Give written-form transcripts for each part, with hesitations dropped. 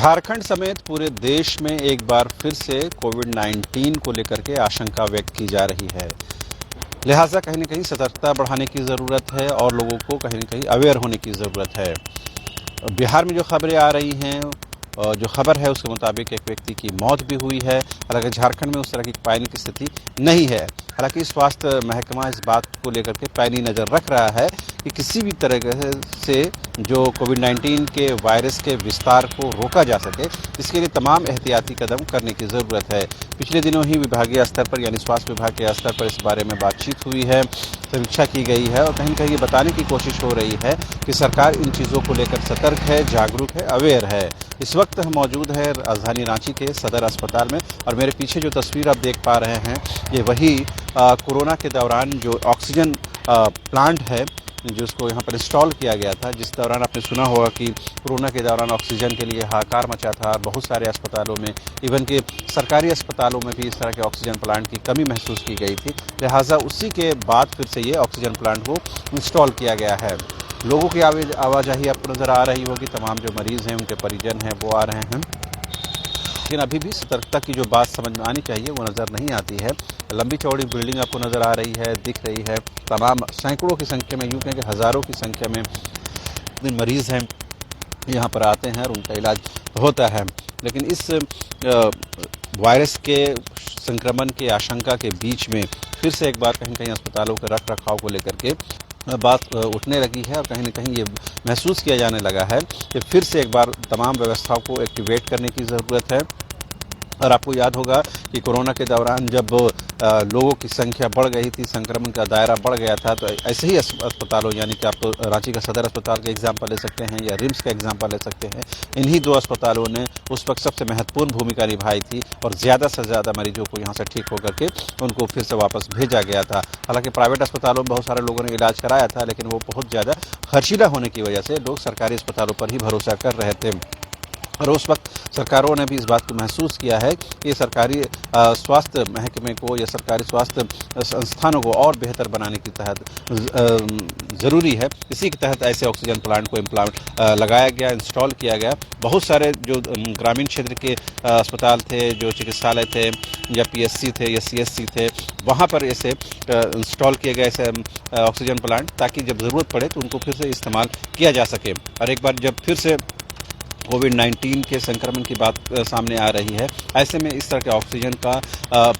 झारखंड समेत पूरे देश में एक बार फिर से कोविड-19 को लेकर के आशंका व्यक्त की जा रही है। लिहाजा कहीं न कहीं सतर्कता बढ़ाने की ज़रूरत है और लोगों को कहीं न कहीं अवेयर होने की ज़रूरत है। बिहार में जो खबरें आ रही हैं, जो खबर है उसके मुताबिक एक व्यक्ति की मौत भी हुई है। हालांकि झारखंड में उस तरह की पैनिक की स्थिति नहीं है। हालांकि स्वास्थ्य महकमा इस बात को लेकर के पैनी नज़र रख रहा है कि किसी भी तरह से जो कोविड-19 के वायरस के विस्तार को रोका जा सके, इसके लिए तमाम एहतियाती कदम करने की ज़रूरत है। पिछले दिनों ही विभागीय स्तर पर यानी स्वास्थ्य विभाग के स्तर पर इस बारे में बातचीत हुई है, समीक्षा की गई है और कहीं न कहीं ये बताने की कोशिश हो रही है कि सरकार इन चीज़ों को लेकर सतर्क है, जागरूक है, अवेयर है। इस वक्त हम मौजूद हैं राजधानी रांची के सदर अस्पताल में और मेरे पीछे जो तस्वीर आप देख पा रहे हैं, ये वही कोरोना के दौरान जो ऑक्सीजन प्लांट है, जिसको यहाँ पर इंस्टॉल किया गया था। जिस दौरान आपने सुना होगा कि कोरोना के दौरान ऑक्सीजन के लिए हाहाकार मचा था। बहुत सारे अस्पतालों में, इवन के सरकारी अस्पतालों में भी इस तरह के ऑक्सीजन प्लांट की कमी महसूस की गई थी। लिहाजा उसी के बाद फिर से ये ऑक्सीजन प्लांट को इंस्टॉल किया गया है। लोगों की आवाजाही आपको नज़र आ रही होगी, तमाम जो मरीज़ हैं, उनके परिजन हैं, वो आ रहे हैं। लेकिन अभी भी सतर्कता की जो बात समझ में आनी चाहिए वो नज़र नहीं आती है। लंबी चौड़ी बिल्डिंग आपको नज़र आ रही है, दिख रही है। तमाम सैकड़ों की संख्या में, यूँ कहें कि हज़ारों की संख्या में मरीज़ हैं, यहाँ पर आते हैं और उनका इलाज होता है। लेकिन इस वायरस के संक्रमण के आशंका के बीच में फिर से एक बार कहीं न कहीं अस्पतालों के रख रखाव को लेकर के बात उठने लगी है और कहीं न कहीं ये महसूस किया जाने लगा है कि फिर से एक बार तमाम व्यवस्थाओं को एक्टिवेट करने की ज़रूरत है। और आपको याद होगा कि कोरोना के दौरान जब लोगों की संख्या बढ़ गई थी, संक्रमण का दायरा बढ़ गया था, तो ऐसे ही अस्पतालों यानी कि आप रांची का सदर अस्पताल का एग्जाम्पल ले सकते हैं या रिम्स का एग्जाम्पल ले सकते हैं। इन्हीं दो अस्पतालों ने उस वक्त सबसे महत्वपूर्ण भूमिका निभाई थी और ज़्यादा से ज़्यादा मरीजों को यहाँ से ठीक होकर के उनको फिर से वापस भेजा गया था। हालांकि प्राइवेट अस्पतालों में बहुत सारे लोगों ने इलाज कराया था, लेकिन वो बहुत ज़्यादा खर्चीला होने की वजह से लोग सरकारी अस्पतालों पर ही भरोसा कर रहे थे। और उस वक्त सरकारों ने भी इस बात को महसूस किया है कि सरकारी स्वास्थ्य महकमे को या सरकारी स्वास्थ्य संस्थानों को और बेहतर बनाने के तहत ज़रूरी है। इसी के तहत ऐसे ऑक्सीजन प्लांट को लगाया गया, इंस्टॉल किया गया। बहुत सारे जो ग्रामीण क्षेत्र के अस्पताल थे, जो चिकित्सालय थे या पीएससी थे या सीएससी थे, वहाँ पर ऐसे इंस्टॉल किए गए ऐसे ऑक्सीजन प्लांट, ताकि जब ज़रूरत पड़े तो उनको फिर से इस्तेमाल किया जा सके। और एक बार जब फिर से कोविड-19 के संक्रमण की बात सामने आ रही है, ऐसे में इस तरह के ऑक्सीजन का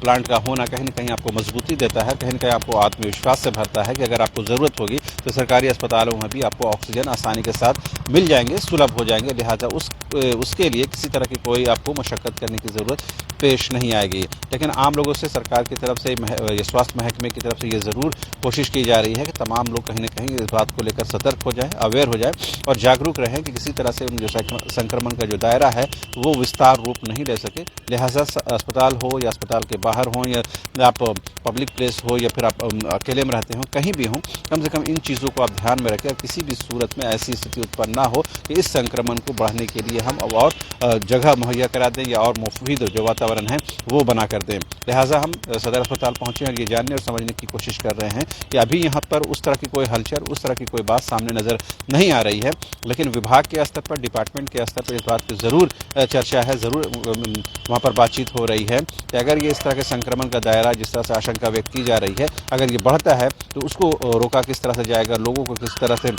प्लांट का होना कहीं न कहीं आपको मजबूती देता है, कहीं न कहीं आपको आत्मविश्वास से भरता है कि अगर आपको ज़रूरत होगी तो सरकारी अस्पतालों में भी आपको ऑक्सीजन आसानी के साथ मिल जाएंगे, सुलभ हो जाएंगे। लिहाजा उसके लिए किसी तरह की कोई आपको मशक्क़त करने की ज़रूरत पेश नहीं आएगी। लेकिन आम लोगों से, सरकार की तरफ से, स्वास्थ्य महकमे की तरफ से ये ज़रूर कोशिश की जा रही है कि तमाम लोग कहीं न कहीं इस बात को लेकर सतर्क हो जाएँ, अवेयर हो जाए और जागरूक रहें कि किसी तरह से जो संक्रमण का जो दायरा है वो विस्तार रूप नहीं ले सके। लिहाजा अस्पताल हो या अस्पताल के बाहर हो या आप पब्लिक प्लेस हो या फिर आप अकेले में रहते हो, कहीं भी हो, कम से कम इन चीज़ों को आप ध्यान में रखें। किसी भी सूरत में ऐसी स्थिति उत्पन्न ना हो कि इस संक्रमण को बढ़ने के लिए हम और जगह मुहैया करा दें या और मुफीद जो वातावरण है वो बना कर दें। लिहाजा हम सदर अस्पताल पहुँचे और ये जानने और समझने की कोशिश कर रहे हैं कि अभी यहाँ पर उस तरह की कोई हलचल, उस तरह की कोई बात सामने नज़र नहीं आ रही है। लेकिन विभाग के स्तर पर, डिपार्टमेंट के स्तर पर इस बात की ज़रूर चर्चा है, ज़रूर वहाँ पर बातचीत हो रही है कि अगर ये इस तरह के संक्रमण का दायरा, जिस तरह से आशंका व्यक्त की जा रही है, अगर ये बढ़ता है तो उसको रोका किस तरह से जाएगा, लोगों को किस तरह से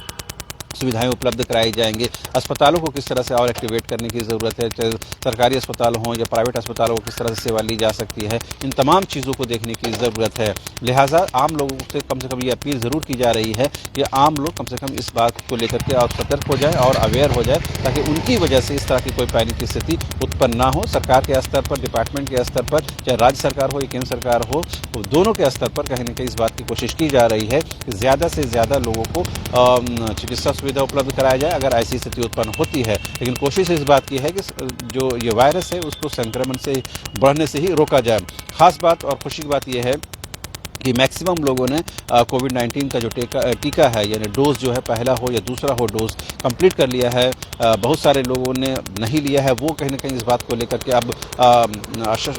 सुविधाएं उपलब्ध कराई जाएंगी, अस्पतालों को किस तरह से और एक्टिवेट करने की ज़रूरत है, चाहे सरकारी अस्पताल हों या प्राइवेट अस्पतालों को किस तरह से सेवा ली जा सकती है, इन तमाम चीज़ों को देखने की ज़रूरत है। लिहाजा आम लोगों से कम ये अपील ज़रूर की जा रही है कि आम लोग कम से कम इस बात को लेकर के और सतर्क हो जाए और अवेयर हो जाए, ताकि उनकी वजह से इस तरह की कोई पैनिक की स्थिति उत्पन्न ना हो। सरकार के स्तर पर, डिपार्टमेंट के स्तर पर, चाहे राज्य सरकार हो या केंद्र सरकार हो, तो दोनों के स्तर पर कहीं न कहीं इस बात की कोशिश की जा रही है कि ज़्यादा से ज़्यादा लोगों को चिकित्सा सुविधा उपलब्ध कराया जाए अगर ऐसी स्थिति उत्पन्न होती है। लेकिन कोशिश इस बात की है कि जो ये वायरस है उसको संक्रमण से बढ़ने से ही रोका जाए। खास बात और खुशी की बात यह है कि मैक्सिमम लोगों ने कोविड-19 का जो टीका है, यानी डोज जो है पहला हो या दूसरा हो, डोज कंप्लीट कर लिया है। बहुत सारे लोगों ने नहीं लिया है, वो कहीं न कहीं इस बात को लेकर के अब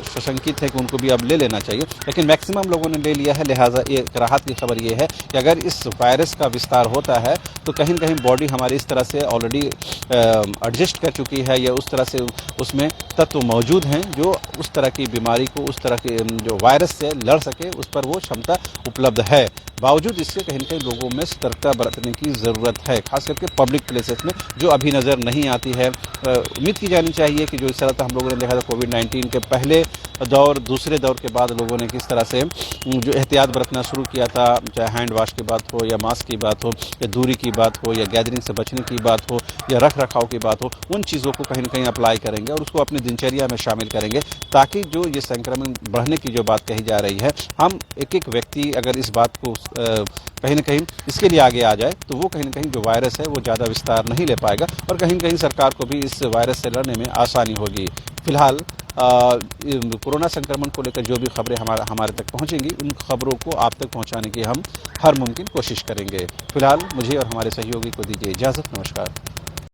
सशंकित है कि उनको भी अब ले लेना चाहिए, लेकिन मैक्सिमम लोगों ने ले लिया है। लिहाजा एक राहत की खबर ये है कि अगर इस वायरस का विस्तार होता है तो कहीं न कहीं बॉडी हमारी इस तरह से ऑलरेडी एडजस्ट कर चुकी है, या उस तरह से उसमें तत्व मौजूद हैं जो उस तरह की बीमारी को, उस तरह के जो वायरस से लड़ सके, उस पर वो क्षमता उपलब्ध है। बावजूद इससे कहीं न कहीं लोगों में सतर्कता बरतने की ज़रूरत है, खास करके पब्लिक प्लेसेस में, जो अभी नज़र नहीं आती है। उम्मीद की जानी चाहिए कि जो इस तरह हम लोगों ने देखा था कोविड-19 के पहले दौर, दूसरे दौर के बाद लोगों ने किस तरह से जो एहतियात बरतना शुरू किया था, चाहे हैंड वाश की बात हो, या मास्क की बात हो, या दूरी की बात हो, या गैदरिंग से बचने की बात हो, या रख रखाव की बात हो, उन चीज़ों को कहीं न कहीं अप्लाई करेंगे और उसको अपनी दिनचर्या में शामिल करेंगे, ताकि जो ये संक्रमण बढ़ने की जो बात कही जा रही है, हम एक व्यक्ति अगर इस बात को कहीं न कहीं इसके लिए आगे आ जाए, तो वो कहीं न कहीं जो वायरस है वो ज़्यादा विस्तार नहीं ले पाएगा और कहीं न कहीं सरकार को भी इस वायरस से लड़ने में आसानी होगी। फिलहाल कोरोना संक्रमण को लेकर जो भी खबरें हमारे तक पहुंचेंगी, उन खबरों को आप तक पहुंचाने की हम हर मुमकिन कोशिश करेंगे। फिलहाल मुझे और हमारे सहयोगी को दीजिए इजाज़त। नमस्कार।